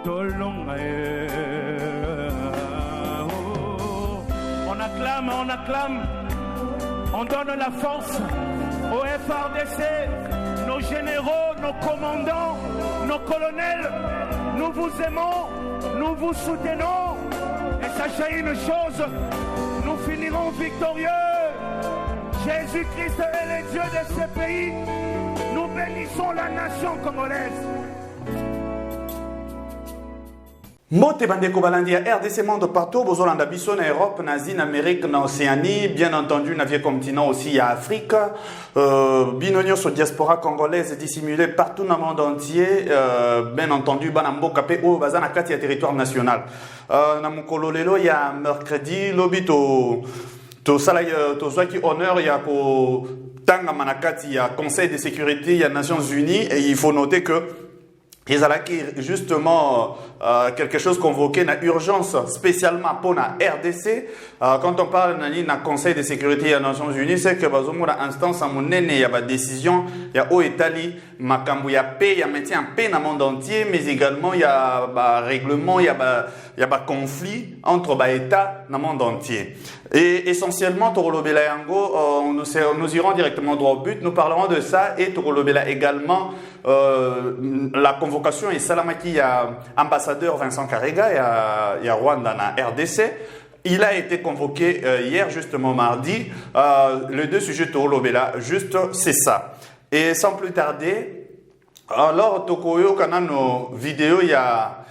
On acclame, on donne la force au FARDC, nos généraux, nos commandants, nos colonels. Nous vous aimons, nous vous soutenons. Et sachez une chose, nous finirons victorieux. Jésus-Christ est le Dieu de ce pays. Nous bénissons la nation congolaise. Mote bandeko balandi ya RDC monde partout, bozolanda biso na Europe, na Asie, na Amérique, na Océanie, bien entendu na vieux continent aussi ya Afrique, binonyo sur diaspora congolaise dissimulée partout dans le monde entier, bien entendu bana mboka pe o bazana kati ya territoire national. Na mokolo lelo ya mercredi lobi to sala to zwaki honneur ya ko tanga manakati ya Conseil de sécurité ya Nations Unies, et il faut noter que ils ont justement quelque chose convoqué dans l'urgence, spécialement pour la RDC. Quand on parle d'un Conseil de sécurité des Nations Unies, c'est que dans instance, il y a des décisions, il y a au Italie, il y a paix, il y a maintien en paix dans le monde entier, mais également il y a des règlements, il y a des conflits entre les États dans le monde entier. Et essentiellement, Torolobela Yango, nous irons directement droit au but, nous parlerons de ça, et Torolobela également, la convocation et Salamaki, il y a ambassadeur Vincent Karega, il y a Rwanda dans RDC. Il a été convoqué hier, justement mardi. Les deux sujets Torolobela, juste c'est ça. Et sans plus tarder, alors Tokoyo, quand on a nos vidéos, il y a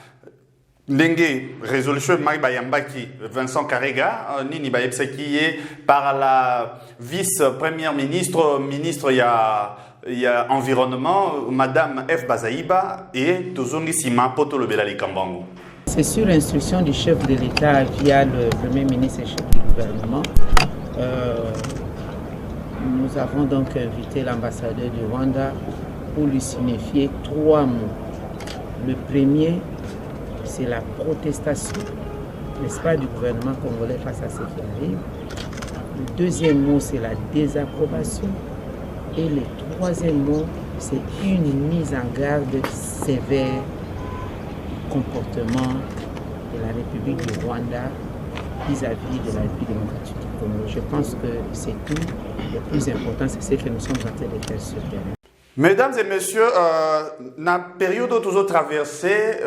Ndenge résolution Bayambaki Vincent Karega nini bayebsaki par la vice-première ministre il y a environnement madame F Bazaïba et Tozongi Sima Poto Lobela Likambango. C'est sur instruction du chef de l'État via le premier ministre et chef du gouvernement. Nous avons donc invité l'ambassadeur du Rwanda pour lui signifier 3 mots. Le premier, c'est la protestation, n'est-ce pas, du gouvernement congolais face à ce qui arrive. Le deuxième mot, c'est la désapprobation. Et le troisième mot, c'est une mise en garde sévère du comportement de la République du Rwanda vis-à-vis de la République démocratique du Congo. Je pense que c'est tout. Le plus important, c'est ce que nous sommes en train de faire sur le terrain. Mesdames et messieurs, dans la période où nous avons traversé,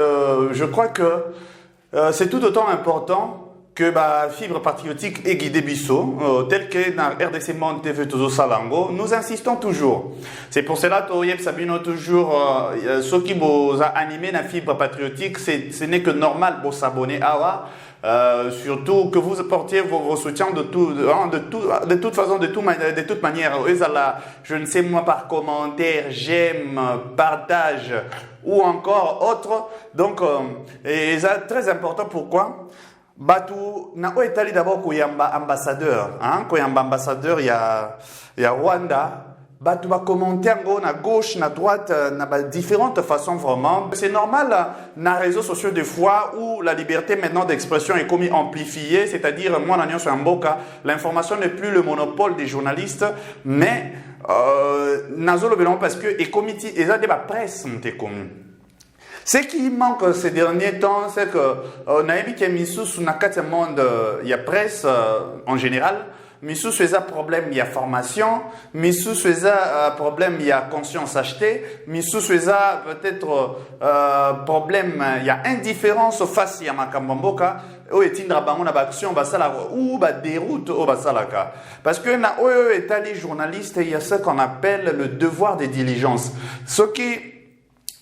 je crois que c'est tout autant important que la fibre patriotique est guidée biso, tel que dans RDC Monde TV Tozo Salango, nous insistons toujours. C'est pour cela que Sabino toujours, ce qui vous a animé la fibre patriotique, ce n'est que normal pour s'abonner à surtout que vous apportiez vos soutiens de toute façon, de toute manière. Je ne sais moi, par commentaire, j'aime, partage ou encore autre. Donc, c'est très important. Pourquoi? Batu na Italie d'abord koyamba ambassadeur, koyamba ambassadeur il y a Rwanda. Batu va commenter na gauche, na droite, na différentes façons vraiment. C'est normal na réseaux sociaux des fois où la liberté maintenant d'expression est comme amplifiée, c'est-à-dire moi na sur Mboka, l'information n'est plus le monopole des journalistes, mais nazolo belon parce que et comité et ça débat presse monté comme. Ce qui manque ces derniers temps, c'est que on a vu qu'il y a mis sous na quatre monde, il y a presse en général. Misous faisait problème, il y a formation. Misous faisait problème, il y a conscience achetée. Misous faisait peut-être problème, il y a indifférence face à Makambamboka. Ou est-il dans la action basala ou ba déroute au basalaka. Parce que na état les journalistes, il y a ce qu'on appelle le devoir de diligence. Ce qui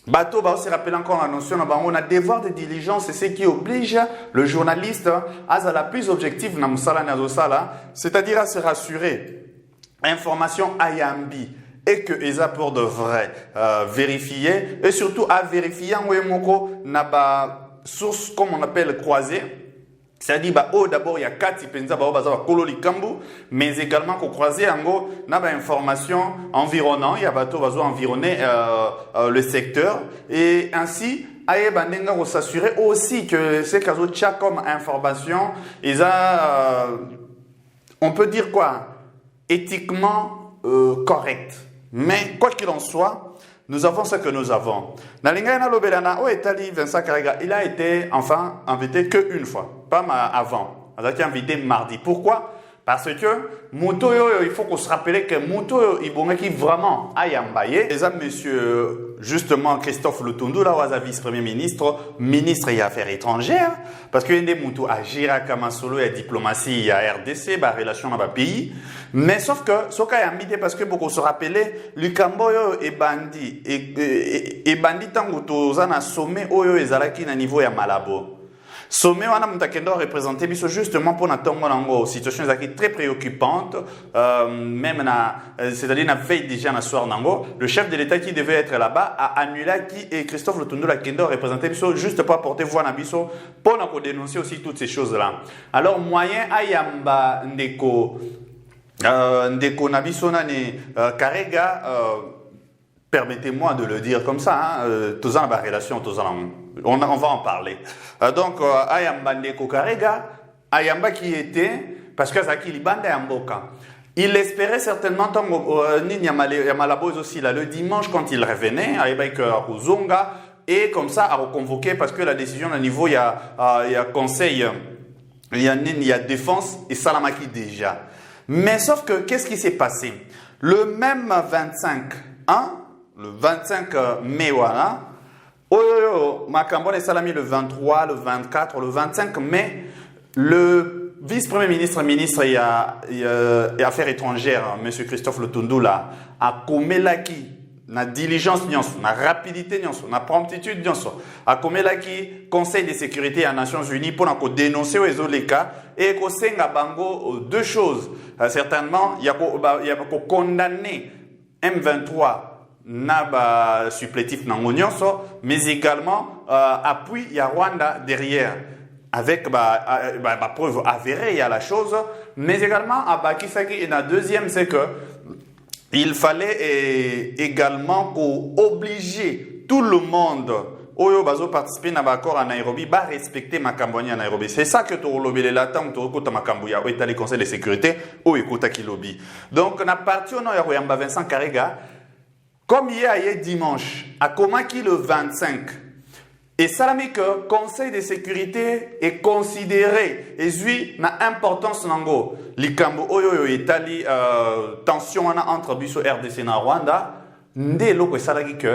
Bateau va aussi rappeler encore la notion, on a devoir de diligence, c'est ce qui oblige le journaliste à la plus objective, c'est-à-dire à se rassurer. Information ayambi et que ESA pour de vrai vérifier et surtout à vérifier en source comme on appelle croisée. C'est-à-dire d'abord il y a 4 penza kololi kambu, mais également qu'on croise ango na ba information environnant, il y a bateau va environner le secteur et ainsi aye bandenga ko s'assurer aussi que ces cas comme information ils a on peut dire quoi éthiquement correct. Mais quoi qu'il en soit, nous avons ce que nous avons. Nalingana Lobelana, Etali Vincent Karega, il a été enfin invité qu'une fois, pas avant. Il a été invité mardi. Pourquoi? Parce que Mouto, il faut qu'on se rappelle que Mouto, il est vraiment à Yambaye. Les amis, monsieur, justement, Christophe Lutundu, là, vice-premier ministre, ministre des Affaires étrangères, parce qu'il y a des Mouto à Gira, Kamasolo, il y a diplomatie, il y a RDC, il y a relation dans le pays. Mais sauf que, ce cas est invité parce que beaucoup se rappelaient, le Camboyo est bandit. Et bandit, tant que tu as un sommet, il y a un niveau à Malabo. Sommet wana mutakendo représenté biso justement pour natongo nango situation qui très préoccupante même c'est-à-dire na veille déjà na soir nango le chef de l'État qui devait être là-bas a annulé qui et Christophe Lutundu la kendo représenté biso juste pour apporter voix na biso pour dénoncer aussi toutes ces choses-là. Alors moyen ayamba ndeko na biso nani Karega permettez-moi de le dire comme ça, tous en relation, on va en parler. Donc, Ayamba Ndeko Karega, Ayamba qui était, parce que Zaki Libanda Yamboka, il espérait certainement, Yamalabo aussi, là, le dimanche quand il revenait, avec Uzonga, et comme ça, à reconvoquer, parce que la décision à niveau, il y a conseil, il y a défense, et Salamaki déjà. Mais sauf que, qu'est-ce qui s'est passé? Le même 25, le 25 mai, voilà. Makambo et Salami le 23, le 24, le 25 mai, le vice-premier ministre, ministre des Affaires étrangères, M. Christophe Lutundu, là, a commelaki, na diligence, na rapidité, na promptitude, a commelaki Conseil de sécurité des Nations Unies pour dénoncer les cas et qu'on senga bango deux choses. Certainement, il y a condamner M23 n'a supplétif nango nyonso, mais également appui il y a Rwanda derrière avec preuve avérée il y a la chose, mais également à Bakisaki et la deuxième c'est que il fallait également obliger tout le monde Oyo bazo participer na accord à Nairobi ba respecter Makamboni à Nairobi. C'est ça que tu lobby là tant que tu Makambuya ou état conseil de sécurité ou écoute qui lobby. Donc na parti au nom ya Yamba Vincent Karega. Comme hier dimanche, à Komaki le 25, et Salami que Conseil de sécurité est considéré et suit na importance nango. Likambo oyo Itali tension entre biso RDC na Rwanda. Ndé loko salagi que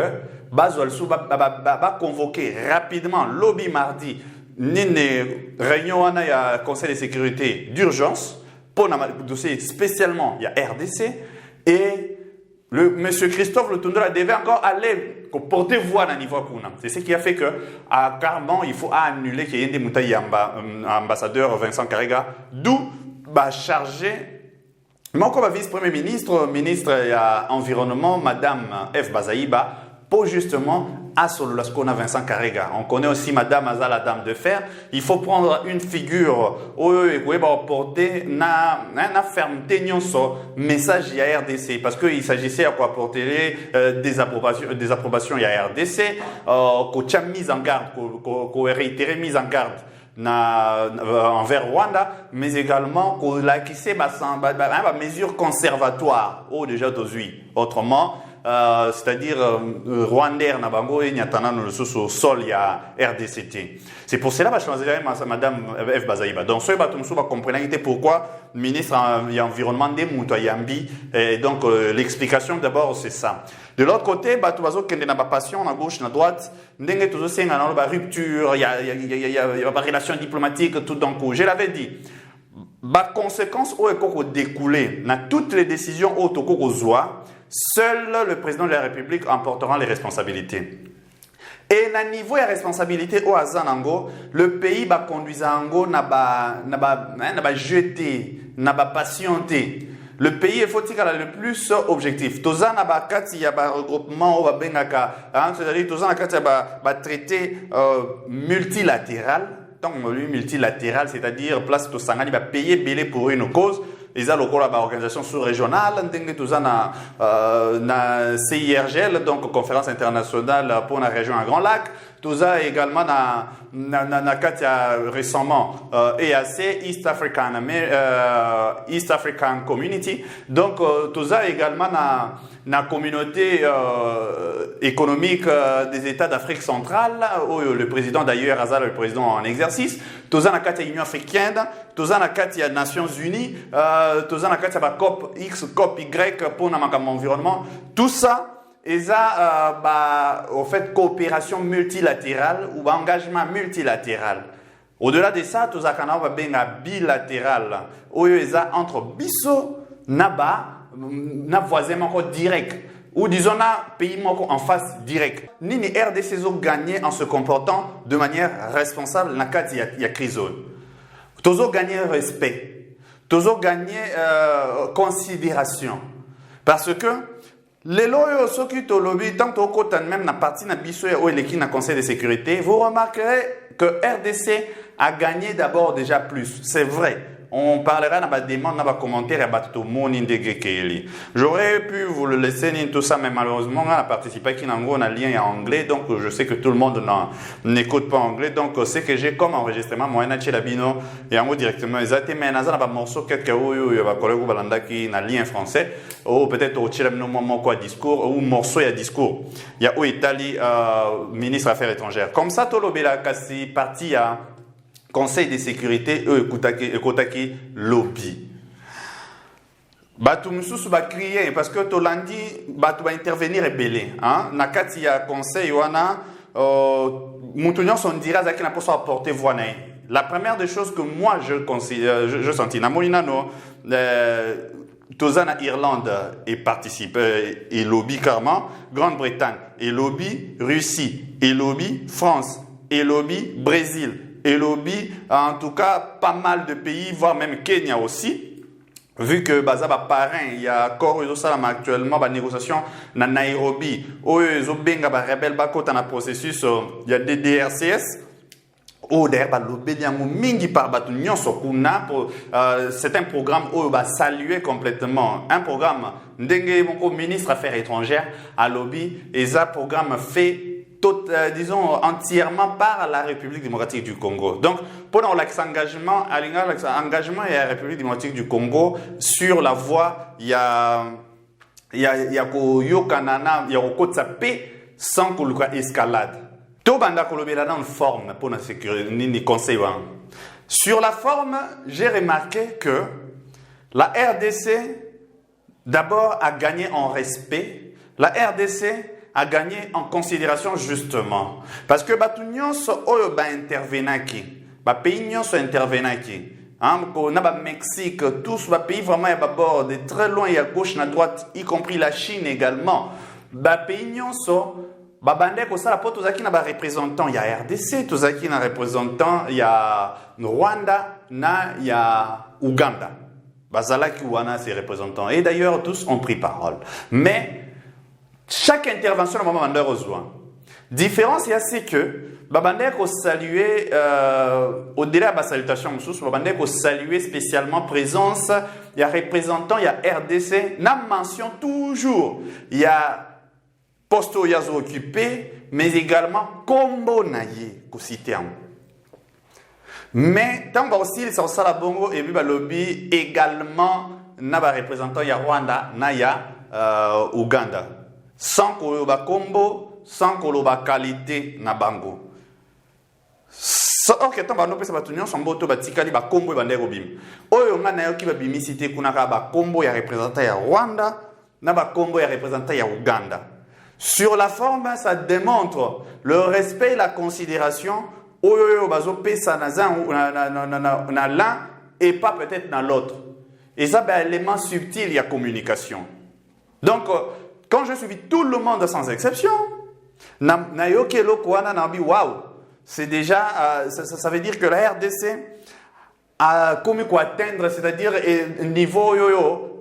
bazol sou ba convoquer rapidement lobby mardi nene réunion na ya Conseil de sécurité d'urgence pour na dossier spécialement il y a RDC et le monsieur Christophe Lutundu devait encore aller porter voix à niveau kuna. C'est ce qui a fait que à Carman il faut annuler qu'il y ait des moutailles ambassadeur Vincent Karega d'où bah chargé mon comme vice-premier ministre de l'environnement madame F Bazaïba pour justement assoler ce qu'on a Vincent Karega. On connaît aussi madame Azala dame de fer. Il faut prendre une figure où il va porter na fermeté nyonso message il y a RDC parce que il s'agissait à quoi porter des approbations il y a RDC qu'on a mise en garde qu'on réitéré mise en garde envers Rwanda, mais également qu'on l'a qui c'est mesure conservatoire ou déjà d'aujourd'hui. Autrement, c'est-à-dire Rwandais Nabango et Nyatana le sol il y a RDCT. C'est pour cela que je choisirais madame F Bazaïba. Donc ce batumsu va comprendre pourquoi le ministre de l'environnement des Moutayambi et donc l'explication d'abord c'est ça. De l'autre côté, batubazo kende na passion na gauche na droite, ndenge toujours senga na ba rupture, il y a pas relation diplomatique tout d'un coup. Je l'avais dit. Ba conséquence au ekoko découler na toutes les décisions au toko zoa, seul le président de la République emportera les responsabilités. Et na niveau de responsabilité au Azanango, le pays va conduire ango na ba jeter, na ba patienter. Le pays est faut-il le plus objectif. Tozan na ba kati ya ba regroupement au bengaka, c'est-à-dire tozan na kati ya ba traité multilatéral. Donc multilatéral, c'est-à-dire place Tosangani va payer belé pour une cause. Ils ont une organisation sous-régionale, na CIRGL, donc conférence internationale pour la région à Grand Lac. Toza également na katia récemment EAC East African Community. Donc Toza également na communauté économique des États d'Afrique centrale, où le président d'ailleurs Azal le président en exercice. Toza na katia Union africaine, toza na katia Nations Unies, toza na katia ba COP X, COP Y pour na makam environnement. Tout ça et ça, au fait, coopération multilatérale ou engagement multilatéral. Au-delà de ça, tout ça, on va bien bilatéral. Où il y a entre biso, naba, na voisin direct. Ou disons, na pays en face direct. Ni RDC ont gagné en se comportant de manière responsable. Dans le cas, il y a crise. Tous ont gagné respect. Tous ont gagné considération. Parce que les lois ceux qui te lobby tant au côté même na partie na biso ou l'équipe na Conseil de sécurité, vous remarquerez que RDC a gagné d'abord déjà plus. C'est vrai. On parlera dans la demande, dans les commentaires, tout le monde J'aurais pu vous le laisser tout ça, mais malheureusement, on a participé qui on a lien en anglais, donc je sais que tout le monde n'écoute pas anglais, donc c'est que j'ai comme enregistrement, moi, je labino et en haut directement, exactement, mais on a un morceau quelqu'un où il y a un collègue balanda qui a lien français, ou peut-être au Chile, moment quoi discours, ou morceau il y a discours. Il y a où Italie, ministre Affaires étrangères. Comme ça, tout le monde est parti à Conseil de sécurité, ekotaki lobby. Batu mususu ba crier parce que Tolandi batu va intervenir rebelle. Hein? Nakati ya conseil wana mutunyo son dira zaki na poso apporter voix na. La première des choses que moi je considère, je sentis na molina no Tozana Irlande et participe et lobby carrément, Grande-Bretagne et lobby Russie et lobby France et lobby Brésil. Et lobby, en tout cas, pas mal de pays, voire même Kenya aussi. Vu que Bazaba parrain, il y a encore actuellement des négociations dans Nairobi. Où ils ont bien rebelle dans le processus, il y a des DRCS. Où derrière lobby, il y a mingi par batunyon sokuna. C'est un programme où va saluer complètement. Un programme, Ndenge ministre Affaires étrangères à lobby, et ça programme fait disons entièrement par la République démocratique du Congo. Donc, pendant l'engagement et la République démocratique du Congo sur la voie, il y a paix sans qu'on escalade. Tout banda kolobela dans une forme pour la sécurité ni conseil. Sur la forme, j'ai remarqué que la RDC d'abord a gagné en respect. La RDC a gagné en considération justement. Parce que Batunions oyo ba intervenaki, ba pays nyonso intervenaki. On a Mexique, tous les pays vraiment à bord de très loin et à gauche, à droite, y compris la Chine également. Ba pays nyonso ba bande ko sala poto zaki na ba représentant, il y a RDC, tous zaki na représentant, il y a Rwanda, il y a Ouganda. Bazalaki wana ses représentants et d'ailleurs tous ont pris parole. Mais chaque intervention à un moment donné rejoint. Différence, c'est que Babandé a salué, au-delà de la salutation, Babandé a salué spécialement présence, il y a représentant, il y a RDC, n'a mention toujours, il y a posto yazo occupé, mais également combo naye, cité. Mais tant que aussi les Sansala Bongo et puis lobby également, n'a pas représentant, il y a Rwanda, il y a Ouganda. Sans koloba combo, sans koloba qualité na bango. Ok, tant bano pesa batunyo samboto batikali ba combo bande robim. Oyo nga na yo ki ba bimisité kunaka ba combo ya représentant ya Rwanda, na ba combo ya représentant ya Ouganda. Sur la forme, ça démontre le respect et la considération oyo bazo pesa na na l'un et pas peut-être dans l'autre. Et ça ben élément subtil il y a communication. Donc quand je suis tout le monde sans exception, c'est déjà, ça veut dire que la RDC a commis quoi atteindre, c'est-à-dire niveau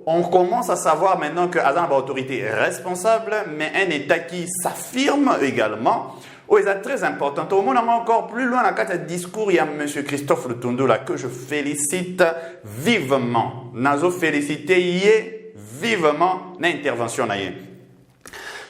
on commence à savoir maintenant que Azan a une autorité responsable, mais un État qui s'affirme également. C'est très important. Au monde encore plus loin, dans le discours, il y a M. Christophe Lutundu là que je félicite vivement. Nazo félicité vivement l'intervention.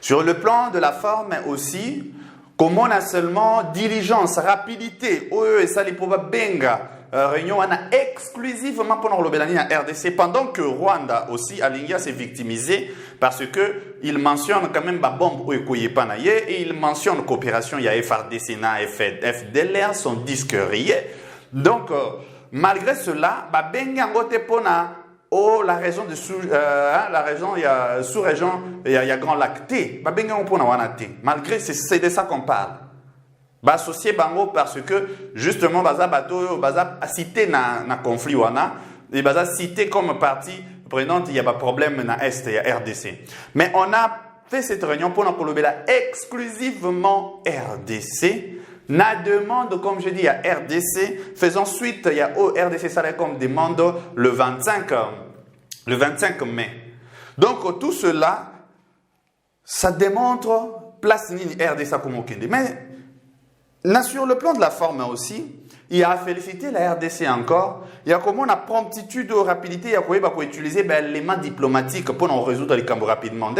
Sur le plan de la forme aussi, Comment on a seulement diligence, rapidité, et ça les pouvoir benga. Réunion exclusivement pour le RDC, pendant que Rwanda aussi, Alingia s'est victimisé parce que il mentionne quand même la bombe et il mentionne coopération, il y a FRDC, FDLR, son disque rié. Donc, malgré cela, benga ngote pona la région de la région, il y a sous-région, il y a Grand Lac T, benga pona wanate. Malgré c'est de ça qu'on parle. Associé bango parce que justement baza bato baza cité na conflit wana et baza cité comme partie prenante il y a pas problème na est il y a RDC mais on a fait cette réunion pour nous exclusivement RDC na demande comme je dis à RDC faisant suite il y a au RDC ça comme demande le 25 mai donc tout cela ça démontre place ni RDC comme Okende mais sur le plan de la forme aussi, il y a à féliciter la RDC encore. Il y a comment la promptitude, rapidité, il y a quoi utiliser l'élément diplomatique pour nous résoudre les camps rapidement.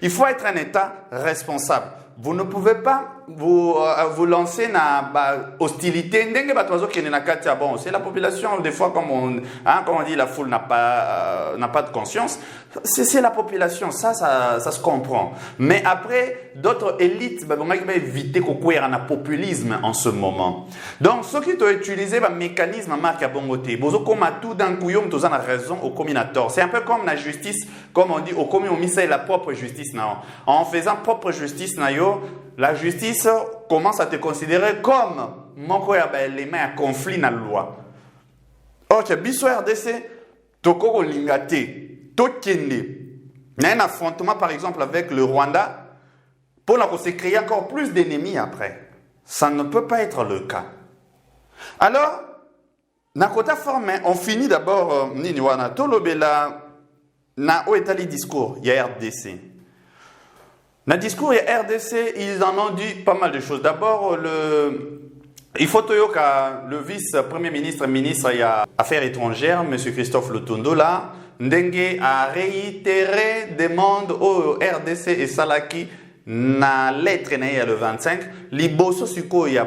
Il faut être un État responsable. Vous ne pouvez pas vous lancer dans hostilité. Bon, c'est la population, des fois, comme on dit, la foule n'a pas de conscience. C'est la population, ça se comprend. Mais après, d'autres élites, vont éviter qu'on ait un populisme en ce moment. Donc, ceux qui ont utilisé le mécanisme marque à bon côté, tout d'un coup, ils ont raison au combinateur. C'est un peu comme la justice, comme on dit, au communisme, c'est la propre justice. En faisant propre justice, la justice commence à te considérer comme les mains à conflit dans la loi. Ok, biso RDC, toko lingate, tokende. Il y a un affrontement par exemple avec le Rwanda pour se créer encore plus d'ennemis après. Ça ne peut pas être le cas. Alors, na kota forme, on finit d'abord nini wana tolobela na oetali discours, il y a RDC. Dans le discours, il y a RDC, ils en ont dit pas mal de choses. D'abord, il faut que le vice-premier ministre, ministre des Affaires étrangères, M. Christophe Lutondo, là, Ndenge a réitéré demande au RDC et Salaki na lettre le 25. Liboso suko il y a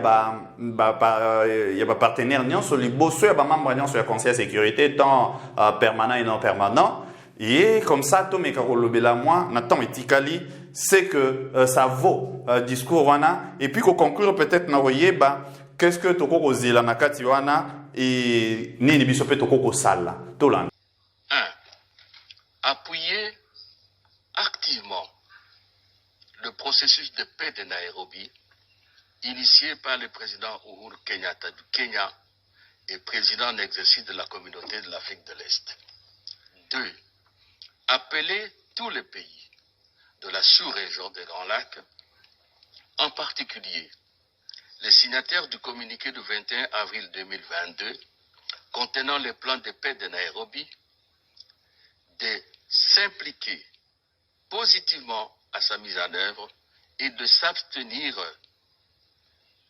partenaire nyonso liboso il y a membre nyonso ya conseil de sécurité tant permanent et non permanent. Et comme ça, Tomé Karolobela moi, Nathan et Tikali, c'est que ça vaut discours wana. Et puis qu'on conclure peut-être na bah qu'est-ce que toko zila nakati wana et nini bisope toko sala tolan. 1. Appuyer activement le processus de paix de Nairobi initié par le président Uhuru Kenyatta du Kenya et président en exercice de la communauté de l'Afrique de l'Est. 2. Appeler tous les pays de la sous-région des Grands Lacs, en particulier les signataires du communiqué du 21 avril 2022 contenant le plan de paix de Nairobi, de s'impliquer positivement à sa mise en œuvre et de s'abstenir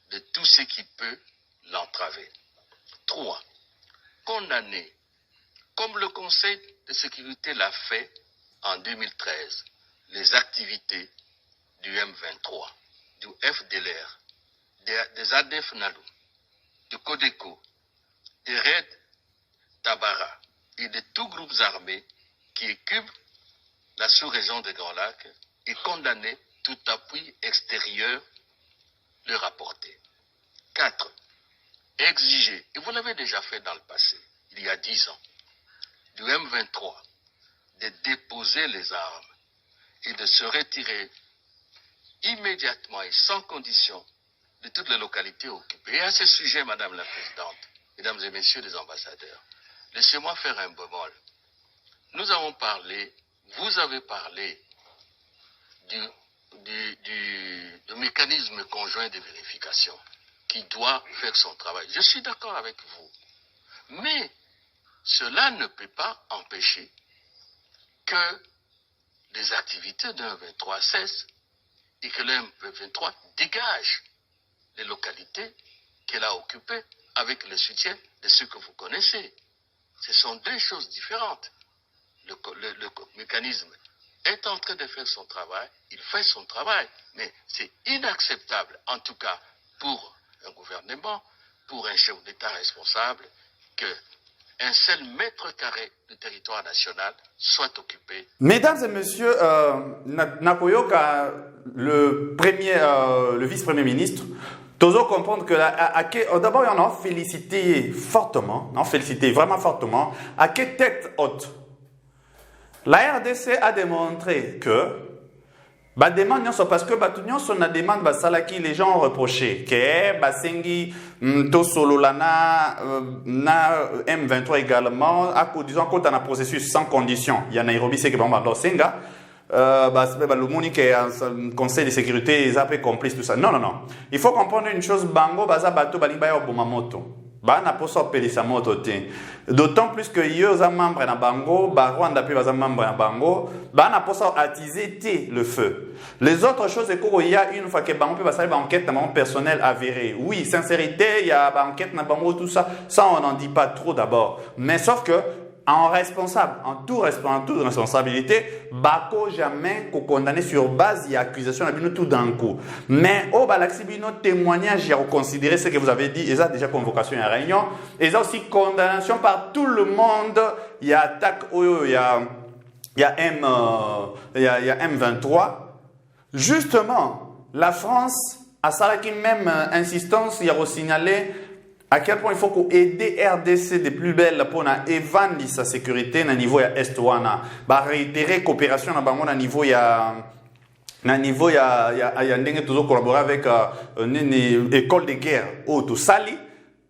de tout ce qui peut l'entraver. 3. Condamner, comme le Conseil de sécurité l'a fait en 2013, les activités du M23, du FDLR, des ADF Nalu, du Codeco, des Red Tabara et de tous groupes armés qui occupent la sous-région des Grands Lacs et condamner tout appui extérieur le rapporter. 4. Exiger, et vous l'avez déjà fait dans le passé, il y a 10 ans, du M23, de déposer les armes et de se retirer immédiatement et sans condition de toutes les localités occupées. Et à ce sujet, Madame la Présidente, Mesdames et Messieurs les ambassadeurs, laissez-moi faire un bémol. Nous avons parlé, vous avez parlé du mécanisme conjoint de vérification qui doit faire son travail. Je suis d'accord avec vous. Mais cela ne peut pas empêcher que les activités d'un 23 cessent et que le 23 dégage les localités qu'elle a occupées avec le soutien de ceux que vous connaissez. Ce sont deux choses différentes. Le mécanisme est en train de faire son travail, il fait son travail. Mais c'est inacceptable, en tout cas pour un gouvernement, pour un chef d'État responsable, qu'un seul mètre carré du territoire national soit occupé. Mesdames et messieurs, Nakoyoka, le vice-premier ministre, Tozo comprendre que d'abord, on a félicité fortement, vraiment fortement, à quelle tête haute. La RDC a démontré que demande parce que on a demande qui les gens ont reproché que basengi to solo na M23 également à disons qu'on a un processus sans condition. Il y a Nairobi c'est que bon senga le moni que un conseil de sécurité ils appellent complice tout ça. Non. Il faut comprendre une chose, bango baza bato balinga yo bumamoto. Bana poso pelisa moto te. D'autant plus que yo za membre na bango, ba Rwanda pe baza membre na bango, bana poso attiser te le feu. Les autres choses c'est qu'il y a une fois que bango pe basali ba enquête na bango personnel avéré. Oui, sincérité, il y a ba enquête na bango tout ça, ça on n'en dit pas trop d'abord. Mais sauf que en toute responsabilité, bako jamais qu'on condamné sur base d'accusation à tout d'un coup. Mais au balaxibino témoignage, il y a considéré ce que vous avez dit, il y a déjà convocation et réunion, il y a aussi condamnation par tout le monde, il y a attaque, il y a M23. Justement, la France a ça qui même insistance, il y a signalé à quel point il faut aider RDC de plus belle pour évendre sa sécurité au niveau ya est wana ba réitérer coopération na bango na niveau ya ndenge toujours collaborer avec une école de guerre au to sali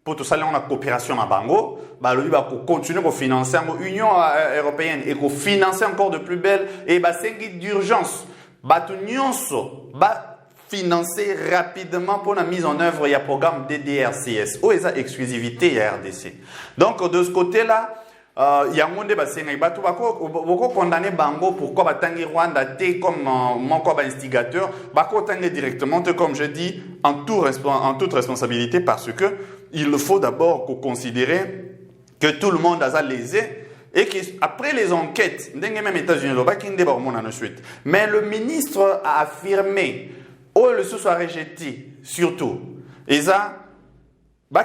pour tout ça on a coopération na bango ba lobi ba continuer ko financer l'Union européenne et ko financer encore de plus belle et ba sengi d'urgence ba tout nyonso ba financer rapidement pour la mise en œuvre, il y a un programme DDRCS, où il y a exclusivité, il y a RDC. Donc, de ce côté-là, il y a un monde qui condamné Bango pourquoi Batangi Rwanda comme mon instigateur, Bako Tangi directement, comme je dis, en toute responsabilité, parce que il faut d'abord considérer que tout le monde a lésé. Et qu'après les enquêtes, même États-Unis, mais le ministre a affirmé le sous soit rejeté, surtout. Et ça, il y a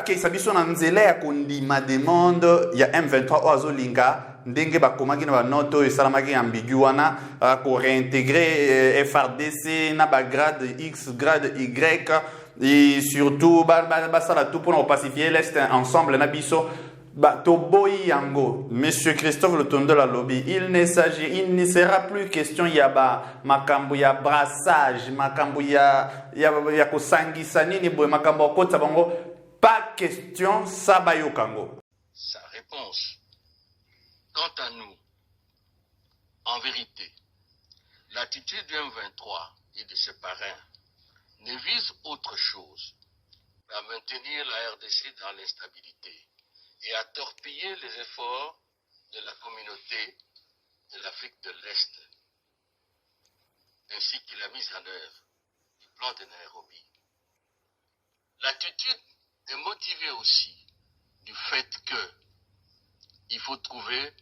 une demande, il y a M23 Oazolinga, ndenge bakomaki na banoto esalamaki ambigu wana ko réintégrer FRDC na ba grade X, grade Y et surtout basala tout pour pacifier l'Est ensemble na biso. Toboyi yango, Monsieur Christophe Le Tondo la lobby, il ne sera plus question yaba makambu ya brassage, makambu ya kosangisa nini boy makambu kota bango, pas question sabayo kango. Sa réponse. Quant à nous, en vérité, l'attitude du M23 et de ses parrains ne vise autre chose qu'à maintenir la RDC dans l'instabilité et à torpiller les efforts de la communauté de l'Afrique de l'Est, ainsi que la mise en œuvre du plan de Nairobi. L'attitude est motivée aussi du fait qu'il faut trouver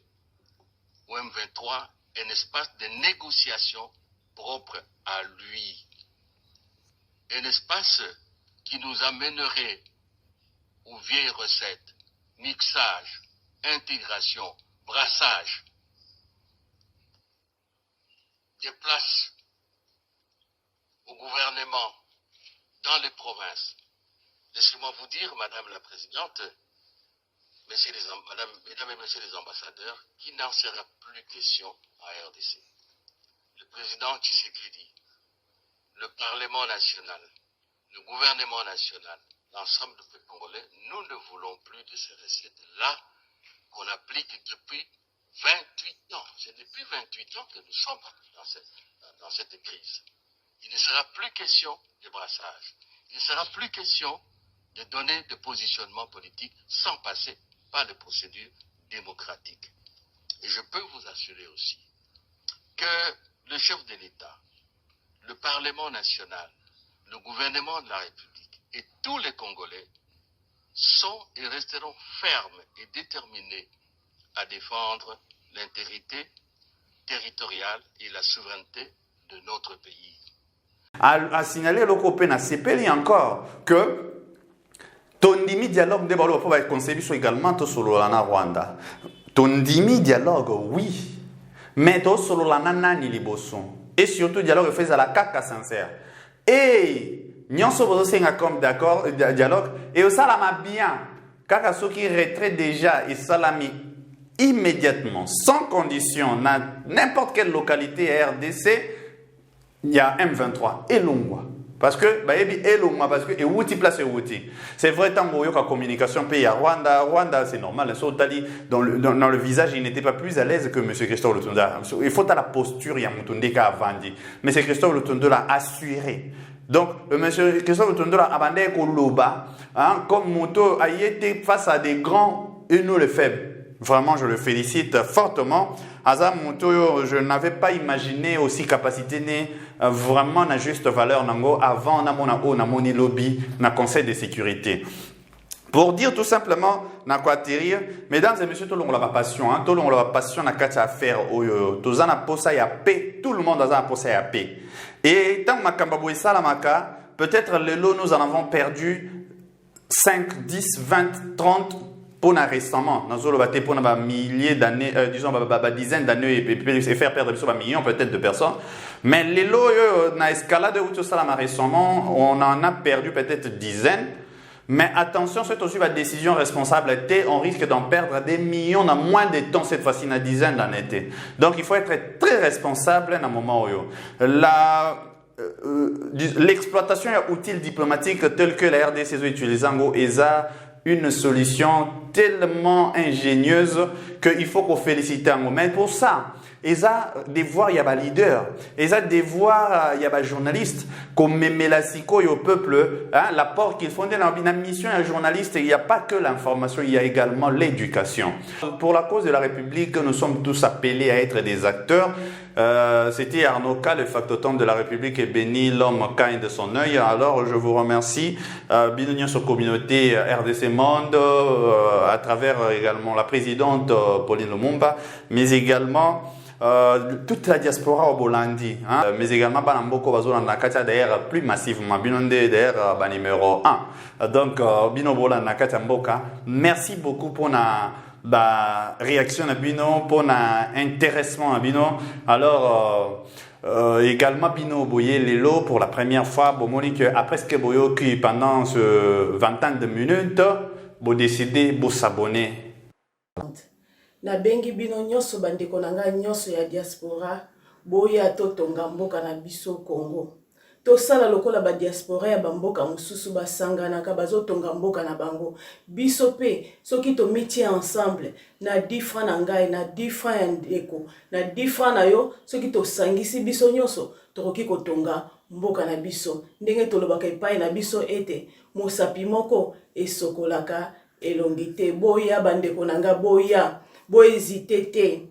au M23 un espace de négociation propre à lui, un espace qui nous amènerait aux vieilles recettes, mixage, intégration, brassage, des places au gouvernement dans les provinces. Laissez-moi vous dire, Madame la Présidente, Mesdames et Messieurs les ambassadeurs, qu'il n'en sera plus question à RDC. Le président Tshisekedi, le Parlement national, le gouvernement national, l'ensemble du peuple congolais, nous ne voulons plus de ces recettes-là qu'on applique depuis 28 ans. C'est depuis 28 ans que nous sommes dans cette crise. Il ne sera plus question de brassage. Il ne sera plus question de donner de positionnement politique sans passer par les procédures démocratiques. Et je peux vous assurer aussi que le chef de l'État, le Parlement national, le gouvernement de la République et tous les Congolais sont et resteront fermes et déterminés à défendre l'intégrité territoriale et la souveraineté de notre pays. À signaler le copain à CPL encore que Tondimi dialogue de Balo va être concebu également solo la Rwanda. Tondimi dialogue, oui, mais solo la nani liboson. Et surtout dialogue fait à la caca sincère. Et nous sommes comme d'accord dialogue et au salama bien. Kaka ceux qui retraite déjà et salami immédiatement, sans condition, dans n'importe quelle localité RDC, il y a M23 et Longwa. Parce que, parce que, et Wouti place et Wouti. C'est vrai, tant que la communication pays à Rwanda, c'est normal. Dans le visage, il n'était pas plus à l'aise que M. Christophe Lutunda. Il faut à la posture, il y a Moutoundé qui a vendu. Mais c'est Christophe Lutunda l'a assuré. Donc, le M. Christophe Lutunda a abandonné Koloba, comme Mouto a été face à des grands et nous les faibles. Vraiment, je le félicite fortement. Azam Mouto, je n'avais pas imaginé aussi capacité vraiment na juste valeur nango avant na moni lobby na conseil de sécurité. Pour dire tout simplement na quoi atterrir, mesdames et messieurs, tout le monde a la passion, tout le monde a la passion na kacha faire tout ça na posa ya paix, tout le monde a la posa ya paix. Et tant makamba boisa la maka, peut-être le lot nous en avons perdu 5, 10, 20, 30 pour récemment, nous avons battu pour milliers d'années, disons, dizaines d'années et faire perdre des millions peut-être de personnes. Mais les lots, dans l'escalade où tout ça récemment, on en a perdu peut-être dizaines. Mais attention, c'est aussi la décision responsable. On risque d'en perdre des millions dans moins de temps cette fois-ci, dans dizaines d'années. Donc il faut être très responsable dans un moment où l'exploitation d'outils diplomatiques tels que la RDC utilise en ESA, une solution tellement ingénieuse qu'il faut qu'on félicite un moment. Mais pour ça, ils ont des voix, il y a des leaders, ils ont des voix, il y a des journalistes, comme Mélassico et au peuple, l'apport qu'ils font dans la mission à un journaliste, il n'y a pas que l'information, il y a également l'éducation. Pour la cause de la République, nous sommes tous appelés à être des acteurs. C'était Arnaud K, le factotum de la République, et béni l'homme cain de son œil. Alors je vous remercie, Binonion sur communauté RDC Monde, à travers également la présidente Pauline Lumumba, mais également toute la diaspora au Bolandi, mais également Banamboko Bazola Nakatia d'ailleurs plus massivement, Binonde d'ailleurs numéro 1. Donc Bino Bola Nakatia Mboka, merci beaucoup pour la réaction à Bino, pour l'intéressement à Bino. Alors également Bino Boye Lelo pour la première fois, Bomoni après ce que Boyo qui pendant ce 20 ans de minutes, vous décidez de s'abonner. Na bengi bino nyoso bandeko na ngai nyoso ya diaspora boya totonga mboka na biso Congo. Tosala lokola ba diaspora ya bamboka mususu basangana ka bazotonga mboka na bango. Biso pe soki to metie ensemble na 10 francs na ngai na 10 francs ya ndeko na 10 francs na yo soki to sangisi biso nyoso tokoki kotonga mboka na biso. Ndenge tolobaka epai na biso ete mosapi moko esokolaka elongite boya bandeko na nga boya. Bo hésiter te.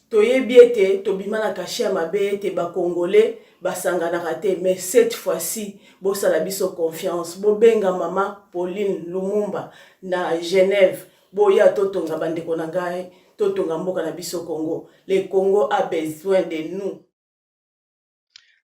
Toyebi ete tobima na kashi ya mabe ete ba Congolais basanganaka te, mais cette fois-ci bo sala biso confiance. Bo benga mama Pauline Lumumba na Genève. Bo ya totonga bandeko na ngai, totonga mboka na biso Congo. Le Congo a besoin de nous.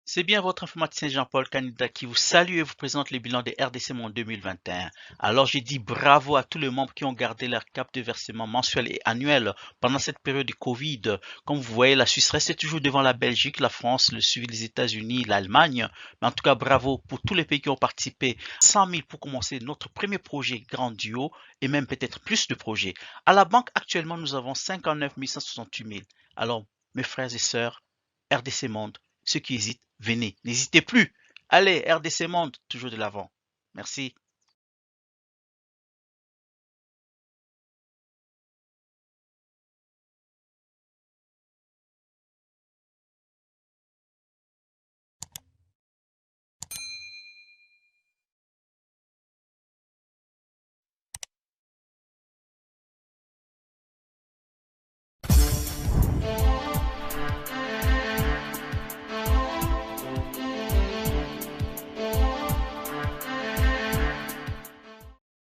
C'est bien votre informaticien Jean-Paul Canida qui vous salue et vous présente le bilan des RDC Monde 2021. Alors j'ai dit bravo à tous les membres qui ont gardé leur cap de versement mensuel et annuel pendant cette période de Covid. Comme vous voyez, la Suisse reste toujours devant la Belgique, la France, le Suisse, les États-Unis, l'Allemagne. Mais en tout cas, bravo pour tous les pays qui ont participé. 100 000 pour commencer notre premier projet grandiose et même peut-être plus de projets. À la banque, actuellement, nous avons 59 168 000. Alors, mes frères et sœurs, RDC Monde, ceux qui hésitent, venez, n'hésitez plus. Allez, RDC Monde, toujours de l'avant. Merci.